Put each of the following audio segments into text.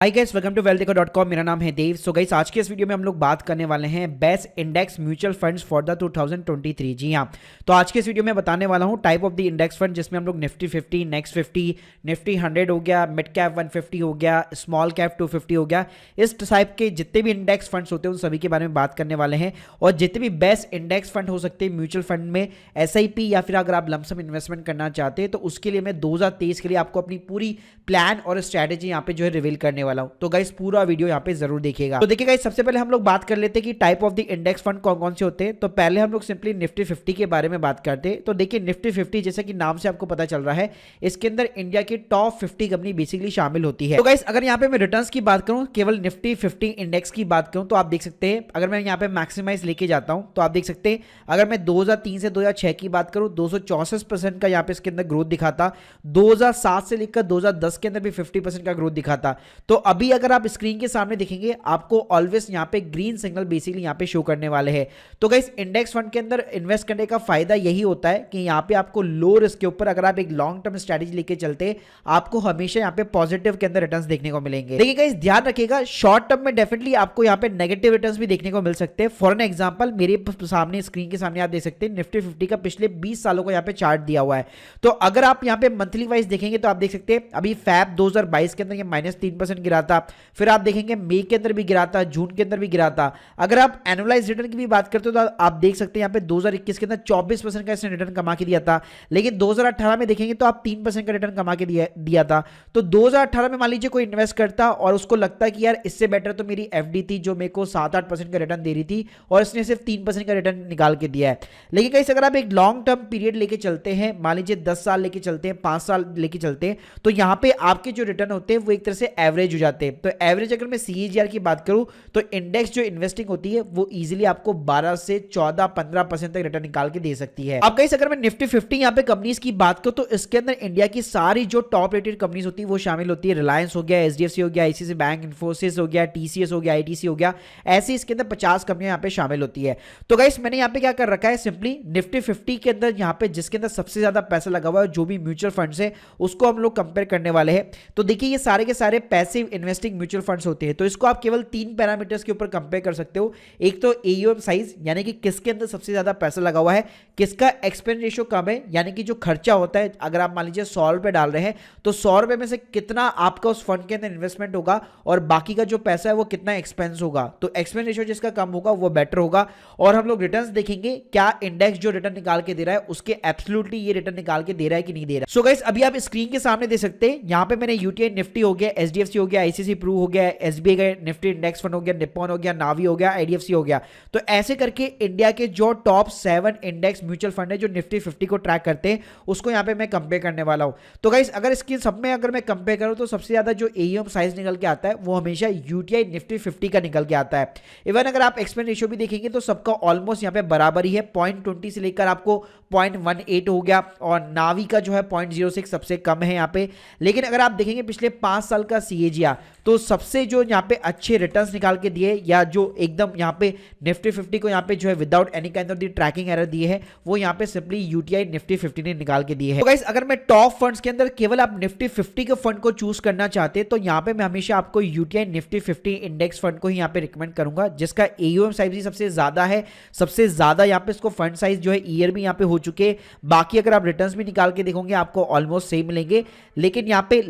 Hi guys, welcome to wealthdeco.com। मेरा नाम है देव। सो गाइस, आज के इस वीडियो में हम लोग बात करने वाले हैं best index mutual funds for the 2023। जी हाँ, तो आज के इस वीडियो में बताने वाला हूँ type of the index fund, जिसमें हम लोग निफ्टी 50, नेक्स्ट 50, निफ्टी 100 हो गया, मिड कैप 150 हो गया, स्मॉल कैप 250 हो गया। इस टाइप के जितने भी इंडेक्स फंड्स होते हैं उन सभी के बारे में बात करने वाले हैं, और जितने भी बेस्ट इंडेक्स फंड हो सकते हैं म्यूचुअल फंड में, एसआईपी या फिर अगर आप लमसम इन्वेस्टमेंट करना चाहते हैं तो उसके लिए मैं 2023 के लिए आपको अपनी पूरी प्लान और स्ट्रैटेजी यहाँ पे जो है रिवील करने वाला हूँ। तो गाइस पूरा वीडियो यहाँ पे जरूर देखिएगा। तो देखिए गाइस, सबसे पहले हम लोग बात कर लेते हैं कि type of the index fund कौन कौन से होते हैं। तो पहले हम लोग सिंपली निफ्टी 50 के बारे में बात करते हैं। तो देखिए निफ्टी 50 जैसे कि नाम से आपको पता चल रहा है, इसके अंदर इंडिया की टॉप 50 कंपनी बेसिकली शामिल होती है। तो गाइस अगर यहाँ पे मैं रिटर्न्स की बात करूँ, केवल निफ्टी 50 इंडेक्स की बात करूँ, तो आप देख सकते हैं अगर मैं यहाँ पे मैक्सिमाइज लेके जाता हूँ तो आप देख सकते हैं अगर मैं 2003 से 2006 की बात करूँ 264% का यहाँ पे इसके अंदर ग्रोथ दिखाता, 2007 से लेकर 2010 के अंदर भी 50% का ग्रोथ दिखाता। तो अभी अगर आप स्क्रीन के सामने देखेंगे आपको ऑलवेज यहाँ पे ग्रीन सिग्नल बेसिकली यहाँ पे शो करने वाले हैं। तो गाइस इंडेक्स फंड के अंदर इन्वेस्ट करने का फायदा यही होता है कि यहाँ पे आपको लो रिस्क के ऊपर अगर आप एक लॉन्ग टर्म स्ट्रेटजी लेके चलते आपको हमेशा यहाँ पे पॉजिटिव के अंदर रिटर्न्स देखने को मिलेंगे। देखिए गाइस ध्यान रखिएगा, शॉर्ट टर्म में डेफिनेटली आपको यहाँ पे नेगेटिव रिटर्न्स भी देखने को मिल सकते हैं। फॉर एन एग्जांपल मेरे सामने स्क्रीन के सामने आप देख सकते हैं निफ्टी 50 का पिछले 20 सालों का यहाँ पे चार्ट दिया हुआ है। तो अगर आप यहाँ पे मंथली वाइज देखेंगे तो आप देख सकते हैं अभी फैब 2022 के अंदर ये -3% गिरा था, फिर आप देखेंगे मई के अंदर भी गिरा था, जून के अंदर भी गिरा था। अगर आप एनुअलाइज रिटर्न की भी बात करते हो तो आप देख सकते हैं यहाँ पे 2021 के अंदर 24% का इसने रिटर्न कमा के दिया था, लेकिन 2018 में देखेंगे तो आप 3% का रिटर्न कमा के दिया था। तो 2018 में मान लीजिए कोई इन्वेस्ट करता और उसको लगता है कि यार इससे बेटर तो मेरी एफडी थी जो मेरे को 7-8% का रिटर्न दे रही थी और इसने सिर्फ 3% का रिटर्न निकाल के दिया है। लेकिन कहीं अगर आप एक लॉन्ग टर्म पीरियड लेके चलते हैं, मान लीजिए 10 साल लेके चलते हैं, 5 साल लेके चलते हैं, तो यहाँ पे आपके जो रिटर्न होते हैं वो एक तरह से एवरेज हो जाते हैं। तो एवरेज अगर मैं सीएजीआर की बात करूं तो इंडेक्स जो इन्वेस्टिंग होती है वो इजीली आपको 12 से 14-15% तक रिटर्न निकाल के दे सकती है। अब गाइस अगर मैं निफ्टी 50 यहाँ पे कंपनीज की बात करूं तो इसके अंदर इंडिया की सारी जो टॉप रेटेड कंपनीज होती है वो शामिल होती है। रिलायंस हो गया, एचडीएफसी हो गया, आईसीआईसीआई बैंक, इन्फोसिस हो गया, टीसीएस हो गया, आईटीसी हो गया, ऐसे इसके अंदर 50 कंपनियां यहाँ पे शामिल होती है। तो गाइस मैंने यहाँ पे क्या कर रखा है, सिंपली निफ्टी 50 के अंदर यहाँ पे जिसके अंदर सबसे ज्यादा पैसा लगा हुआ है जो भी म्यूचुअल फंड्स है उसको हम लोग कंपेयर करने वाले हैं। तो देखिए ये सारे के सारे पैसिव इन्वेस्टिंग म्यूचुअल फंड्स होते हैं, तो इसको आप केवल 3 पैरामीटर्स के ऊपर कंपेयर कर सकते हो। एक तो एयूएम साइज, यानी कि किसके अंदर सबसे ज्यादा पैसा लगा हुआ है, किसका एक्सपेंस रेशियो कम है, यानी कि जो खर्चा होता है अगर आप मान लीजिए 100 रुपए डाल रहे हैं तो 100 रुपए में से कितना आपका उस फंड के अंदर इन्वेस्टमेंट होगा और बाकी का जो पैसा है वो कितना एक्सपेंस होगा। तो एक्सपेंस रेशियो जिसका कम होगा वो बेटर होगा। और हम लोग रिटर्न्स देखेंगे क्या इंडेक्स जो रिटर्न निकाल के दे रहा है उसके एब्सोल्युटली ये रिटर्न निकाल के दे रहा है कि नहीं दे रहा है। सो गाइस अभी आप स्क्रीन के सामने दे सकते हैं, यहां पे मैंने यूटीआई निफ्टी हो गया, एचडीएफसी हो गया, आईसीआईसीआई प्रू हो गया, एसबीआई का निफ्टी इंडेक्स फंड हो गया, निप्पॉन हो गया, नावी हो गया, आईडीएफसी हो गया। तो ऐसे करके इंडिया के जो टॉप 7 इंडेक्स म्यूचुअल फंड है जो निफ्टी 50 को ट्रैक करते हैं उसको यहां पे मैं कंपेयर करने वाला हूं। तो गाइस अगर इसकी सब में अगर मैं कंपेयर करूं तो सबसे ज्यादा जो एयूएम साइज निकल के आता है वो हमेशा यूटीआई निफ्टी 50 का निकल के आता है। इवन अगर आप एक्सपेंस रेशियो भी देखेंगे तो सबका ऑलमोस्ट यहां पे बराबर ही है, 0.20 से लेकर आपको 0.18 हो गया, और नावी का जो है 0.06 सबसे कम है यहाँ पे। लेकिन अगर आप देखेंगे पिछले 5 साल का सीएजीआर तो सबसे जो यहाँ पे अच्छे रिटर्न्स निकाल के दिए या जो एकदम यहाँ पे निफ्टी 50 को यहाँ पे जो है without any kind of the tracking error दिए है वो यहाँ पे सिंपली यूटीआई निफ्टी 50 ने निकाल के दिए है। तो गाइस अगर मैं टॉप फंड्स के अंदर केवल आप निफ्टी 50 के फंड को चूज करना चाहते हैं तो यहाँ पे मैं हमेशा आपको यूटीआई निफ्टी 50 इंडेक्स फंड को ही यहाँ पे रिकमेंड करूंगा, जिसका एयूएम साइज भी सबसे ज्यादा है, सबसे ज्यादा यहाँ पे इसको फंड साइज जो है ईयर भी यहाँ पे हो चुके। बाकी अगर आप रिटर्न्स भी निकाल के देखोगे आपको ऑलमोस्ट सेम मिलेंगे, लेकिन यहाँ पे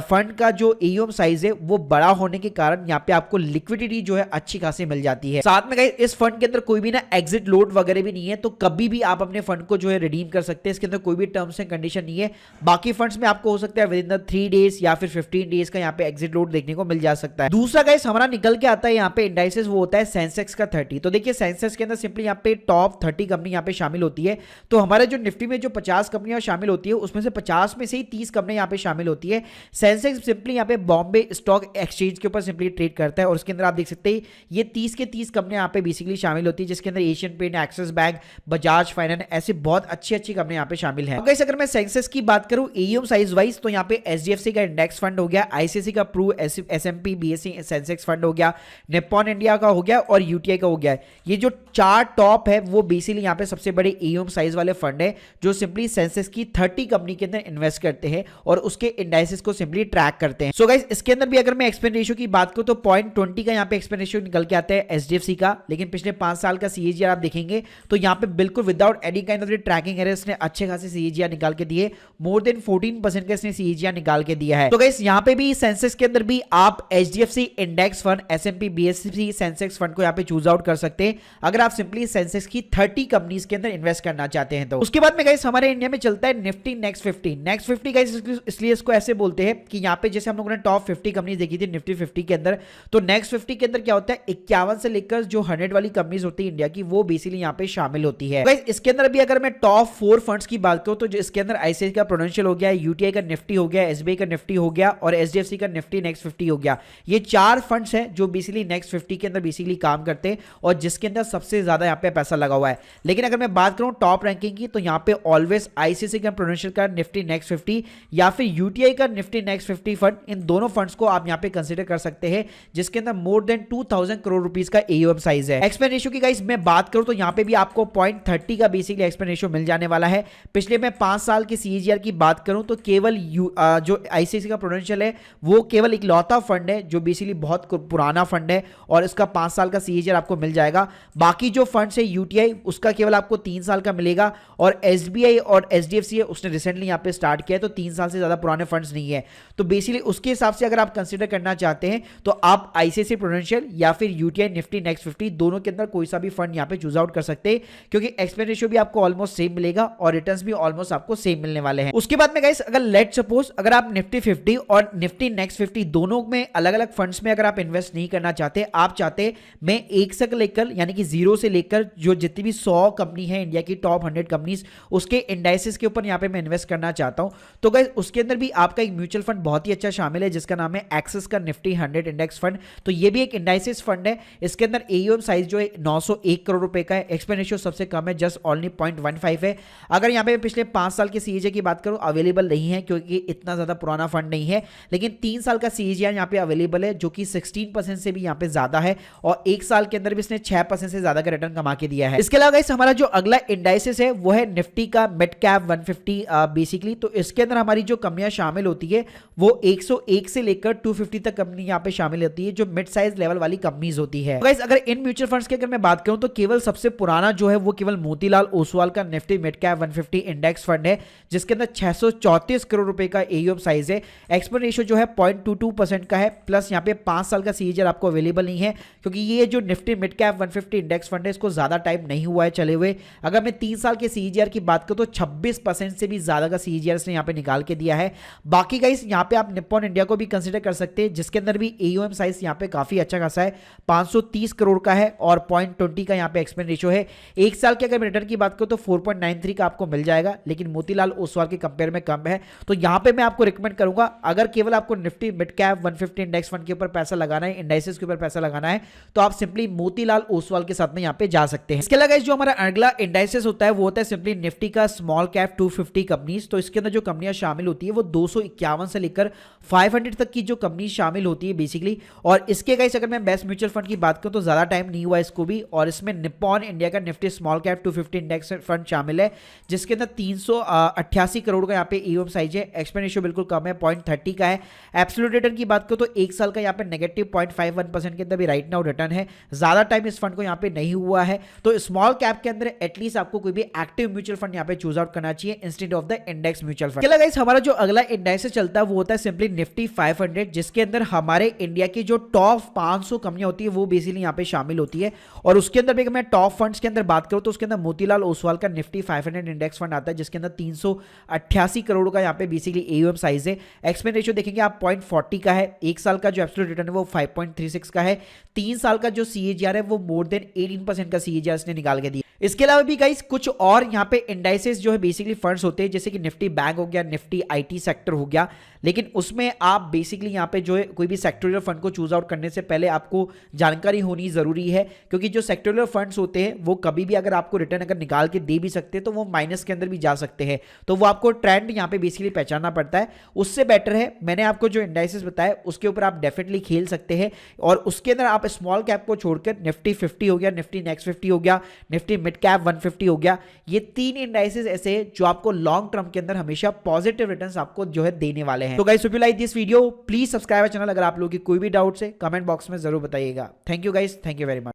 फंड का जो एयूएम साइज है वो बड़ा होने के कारण यहाँ पे आपको लिक्विडिटी जो है अच्छी खासी मिल जाती है। साथ में गाइस इस फंड के अंदर कोई भी ना एग्जिट लोड वगैरह भी नहीं है, तो कभी भी आप अपने फंड को जो है रिडीम कर सकते हैं। इसके अंदर कोई भी टर्म्स एंड कंडीशन नहीं है। बाकी फंड्स में आपको हो सकता है विद इन द 3 डेज या फिर 15 डेज का यहाँ पे एग्जिट लोड देखने को मिल जा सकता है। दूसरा गाइस हमारा निकल के आता है यहाँ पे इंडाइसेस, वो होता है सेंसेक्स का 30। तो देखिए सेंसेक्स के अंदर सिंपली यहाँ पे टॉप 30 कंपनी यहाँ पे शामिल होती है। तो हमारे जो निफ्टी में जो 50 कंपनियां शामिल होती है उसमें से 50 में से ही 30 कंपनियां यहाँ पे शामिल होती है। सेंसेक्स सिंपली यहाँ पे बॉम्बे स्टॉक एक्सचेंज के ऊपर सिंपली ट्रेड करता है और उसके अंदर आप देख सकते हैं ये 30 के 30 कंपनियां यहाँ पे बेसिकली शामिल होती है, जिसके अंदर Asian paint, Axis bank, Bajaj finance, ऐसे बहुत अच्छी कंपनियां यहाँ पे शामिल हैं। गाइस अगर मैं सेंसेक्स की बात करूं एयूएम साइज वाइज तो यहाँ पे एचडीएफसी का इंडेक्स फंड हो गया, आईसीआईसीआई का Pru S&P BSE Sensex fund हो गया, निप्पॉन इंडिया का हो गया और यूटीआई का हो गया। ये जो 4 टॉप है वो बेसिकली यहाँ पे सबसे बड़े एयूएम साइज वाले फंड है जो सिंपली सेंसेक्स की 30 कंपनी के अंदर इन्वेस्ट करते हैं और उसके इंडाइसेस को सिंपली ट्रैक करते हैं। सो गाइस इसके अंदर भी अगर मैं एक्सपेंस रेशियो की बात करूं तो 0.20 का यहाँ पे एक्सपेंस रेशियो निकल के आता है एचडीएफसी का, लेकिन पिछले 5 साल का सीएजीआर आप देखेंगे तो यहाँ पे बिल्कुल without any kind of tracking error इसने अच्छे खासे सीएजीआर निकाल के दिए, मोर देन 14% का इसने सीएजीआर निकाल के दिया है। तो गाइस यहाँ पे भी सेंसेक्स के अंदर भी आप HDFC index fund, SMP BSE Sensex fund को यहाँ पे चूज आउट कर सकते हैं अगर आप सिंपली सेंसेक्स की 30 कंपनीज के अंदर इन्वेस्ट करना चाहते हैं। तो उसके बाद में गाइस हमारे इंडिया में चलता है निफ्टी नेक्स्ट 50। नेक्स्ट 50 गाइस इसलिए इसको ऐसे बोलते हैं कि यहाँ पे जैसे हम लोगों ने टॉप 50 कंपनीज देखी थी निफ्टी 50 के अंदर, तो नेक्स्ट 50 के अंदर क्या होता है 51 से लेकर जो 100 वाली कंपनीज होती है इंडिया की, वो बेसिकली यहाँ पे शामिल होती है। गाइस इसके अंदर भी अगर मैं टॉप 4 फंड्स की बात करूं तो इसके अंदर आईसीआईसीआई का प्रोडेंशियल हो गया, यूटीआई का निफ्टी हो गया, एसबीआई का निफ्टी हो गया और एचडीएफसी का निफ्टी नेक्स्ट 50 हो गया। ये 4 फंड्स हैं जो बेसिकली नेक्स्ट 50 के अंदर बेसिकली काम करते हैं और जिसके अंदर सबसे ज्यादा यहाँ पे पैसा लगा हुआ है। लेकिन अगर मैं बात करूं टॉप रैंकिंग की तो यहाँ पे ऑलवेज आईसीआईसीआई का प्रोडेंशियल का निफ्टी नेक्स्ट 50 या फिर यूटीआई का निफ्टी नेक्स्ट 50 फंड, इन दोनों फंड्स को आप यहाँ पे कंसीडर कर सकते हैं जिसके अंदर मोर देन 2000 करोड़ रुपीस का एयूएम साइज है। एक्सपेंस रेशियो की गाइस मैं बात करूं तो यहाँ पे भी आपको 0.30 का बेसिकली एक्सपेंस रेशियो मिल जाने वाला है। पिछले मैं 5 साल की सीएजीआर की बात करूं तो केवल जो आईसीआईसीआई का प्रोडेंशियल है वो केवल इकलौता फंड है जो बेसिकली बहुत पुराना फंड है और इसका 5 साल का सीएजीआर आपको मिल जाएगा। बाकी जो फंड्स है यूटीआई उसका केवल आपको 3 साल का मिलेगा और एसबीआई और एचडीएफसी है उसने रिसेंटली यहाँ पे स्टार्ट किया है, तो 3 साल से ज्यादा पुराने फंड्स नहीं है। तो बेसिकली उसके हिसाब से अगर आप कंसीडर करना चाहते हैं तो आप आईसीआईसीआई प्रोडेंशियल या फिर यूटीआई निफ्टी नेक्स्ट 50 दोनों के अंदर कोई सा भी फंड यहाँ पे चूज आउट कर सकते हैं क्योंकि एक्सपेंस रेशियो भी आपको ऑलमोस्ट सेम मिलेगा और रिटर्न्स भी ऑलमोस्ट आपको सेम मिलने वाले हैं। उसके बाद में गाइस अगर लेट सपोज अगर आप निफ्टी 50 और निफ्टी नेक्स्ट 50 दोनों में अलग अलग फंड्स में अगर आप इन्वेस्ट नहीं करना चाहते, आप चाहते मैं एक से लेकर यानी कि 0 से लेकर जो जितनी भी 100 कंपनी है इंडिया की टॉप 100 कंपनीज उसके इंडाइसेस के ऊपर यहाँ पे मैं इन्वेस्ट करना चाहता हूं, तो गाइस उसके अंदर भी आपका एक म्यूचुअल फंड बहुत ही अच्छा शामिल है जिसका नाम है एक्सिस का निफ्टी 100 इंडेक्स फंड। तो ये भी एक इंडाइसेस फंड है। इसके अंदर एयूएम साइज जो है 901 करोड़ रुपए का है, एक्सपेंस रेशियो सबसे कम है जस्ट ओनली 0.15 है। अगर यहाँ पे पिछले 5 साल के सीएजीआर की बात करूं अवेलेबल नहीं है क्योंकि इतना ज्यादा पुराना फंड नहीं है, लेकिन 3 साल का सीएजीआर यहाँ पे अवेलेबल है जो कि 16% से भी यहाँ पे ज्यादा है और 1 साल के अंदर भी इसने 6% से ज्यादा का रिटर्न कमा के दिया है। इसके अलावा गाइस हमारा जो अगला इंडाइसेस है वो है निफ्टी का मिड कैप 150 बेसिकली। तो इसके अंदर हमारी जो कंपनियां शामिल होती है वो 101 से लेकर 250 तक कंपनी यहाँ पे शामिल होती है जो मिड साइज लेवल वाली कंपनीज होती है। तो गाइस अगर इन म्यूचुअल फंड्स की अगर मैं बात करूं तो केवल सबसे पुराना जो है वो केवल मोतीलाल ओसवाल का Nifty mid cap 150 index fund है जिसके अंदर 634 करोड़ रुपए का एयूएम साइज है। एक्सपेंस रेशियो जो है 0.22% का है, प्लस यहाँ पे 5 साल का सीएजीआर आपको अवेलेबल नहीं है क्योंकि ये जो Nifty mid cap 150 index fund है इसको ज्यादा टाइम नहीं हुआ है चले हुए। अगर मैं 3 साल के सीएजीआर की बात करूं तो 26% से भी ज्यादा का सीएजीआर इसने यहाँ पे निकाल के दिया है। बाकी गाइस यहाँ पे आप निप्पॉन इंडिया को भी कंसीडर कर सकते हैं जिसके अंदर भी एयूएम साइज यहाँ पे काफी अच्छा खासा है, 530 करोड़ का है और 0.20 का यहाँ पे एक्सपेंस रेशियो है। 1 साल के अगर मैं रिटर्न की बात करूं तो 4.93 का आपको मिल जाएगा, लेकिन मोतीलाल ओसवाल के कंपेयर में कम है। तो यहाँ पे मैं आपको रिकमेंड करूंगा अगर केवल आपको Nifty mid cap 150 index fund के ऊपर पैसा लगाना है, इंडाइसेस के ऊपर पैसा लगाना है, तो आप सिंपली मोतीलाल ओसवाल के साथ में यहाँ पे जा सकते हैं। इसके अलावा जो हमारा अगला इंडाइसेस होता है वो होता है सिंपली निफ्टी का स्मॉल कैप 250 कंपनीज। तो इसके अंदर जो कंपनियां शामिल होती है वो 251 से लेकर 500 तक की जो कंपनी शामिल होती है बेसिकली। और इसके गाइस अगर मैं बेस्ट म्यूचुअल फंड की बात करूं तो ज्यादा टाइम नहीं हुआ इसको भी, और इसमें निप्पॉन इंडिया का Nifty small cap 250 index fund शामिल है जिसके अंदर 388 करोड़ का यहाँ पे एयूएम साइज है। एक्सपेंस रेशियो बिल्कुल कम है, 0.30 का है। एब्सोल्यूट रिटर्न की बात करो तो 1 साल का यहाँ पे नेगेटिव 0.51% के अंदर भी राइट नाउ रिटर्न है। ज्यादा टाइम इस फंड को यहाँ पे नहीं हुआ है, तो स्मॉल कैप के अंदर एटलीस्ट आपको कोई भी एक्टिव म्यूचुअल फंड यहाँ पे चूज आउट करना चाहिए instead of the index mutual fund. Guys हमारा जो अगला इंडेक्स चलता है वो होता है सिंपली निफ्टी 500 जिसके अंदर हमारे इंडिया की जो टॉप 500 कंपनियां होती है वो बेसिकली यहाँ पे शामिल होती है। और उसके अंदर भी मैं टॉप फंड्स के अंदर बात करूं तो उसके अंदर मोतीलाल ओसवाल का निफ्टी 500 इंडेक्स फंड आता है जिसके अंदर 388 करोड़ का यहाँ पे बेसिकली एयूएम साइज है। एक्सपेंस रेशियो देखेंगे आप 0.40 का है। 1 साल का जो एब्सोल्यूट रिटर्न है वो 5.36 का है। 3 साल का जो सीएजीआर है वो मोर देन 18% का सीएजीआर इसने निकाल के दिया। इसके अलावा भी गाइस कुछ और यहाँ पे इंडाइसेस जो है बेसिकली फंड्स होते हैं जैसे कि निफ्टी बैंक हो गया, निफ्टी आईटी सेक्टर हो गया, लेकिन उसमें आप बेसिकली यहाँ पे जो है कोई भी सेक्टोरियल फंड को चूज आउट करने से पहले आपको जानकारी होनी जरूरी है क्योंकि जो सेक्टोरियल फंड्स होते हैं वो कभी भी अगर आपको रिटर्न अगर निकाल के दे भी सकते हैं तो वो माइनस के अंदर भी जा सकते हैं। तो वो आपको ट्रेंड यहाँ पे बेसिकली पहचानना पड़ता है। उससे बेटर है मैंने आपको जो इंडाइसेस बताया उसके ऊपर आप डेफिनेटली खेल सकते हैं और उसके अंदर आप स्मॉल कैप को छोड़कर निफ्टी 50 हो गया, निफ्टी नेक्स्ट 50 हो गया, निफ्टी मिड कैप 150 हो गया, ये 3 इंडाइसेस ऐसे हैं जो आपको लॉन्ग टर्म के अंदर हमेशा पॉजिटिव रिटर्न्स आपको जो है देने वाले हैं। तो guys if you like this video please subscribe channel. अगर आप लोगों की कोई भी डाउट्स है कमेंट बॉक्स में जरूर बताइएगा। Thank you guys, thank you very much.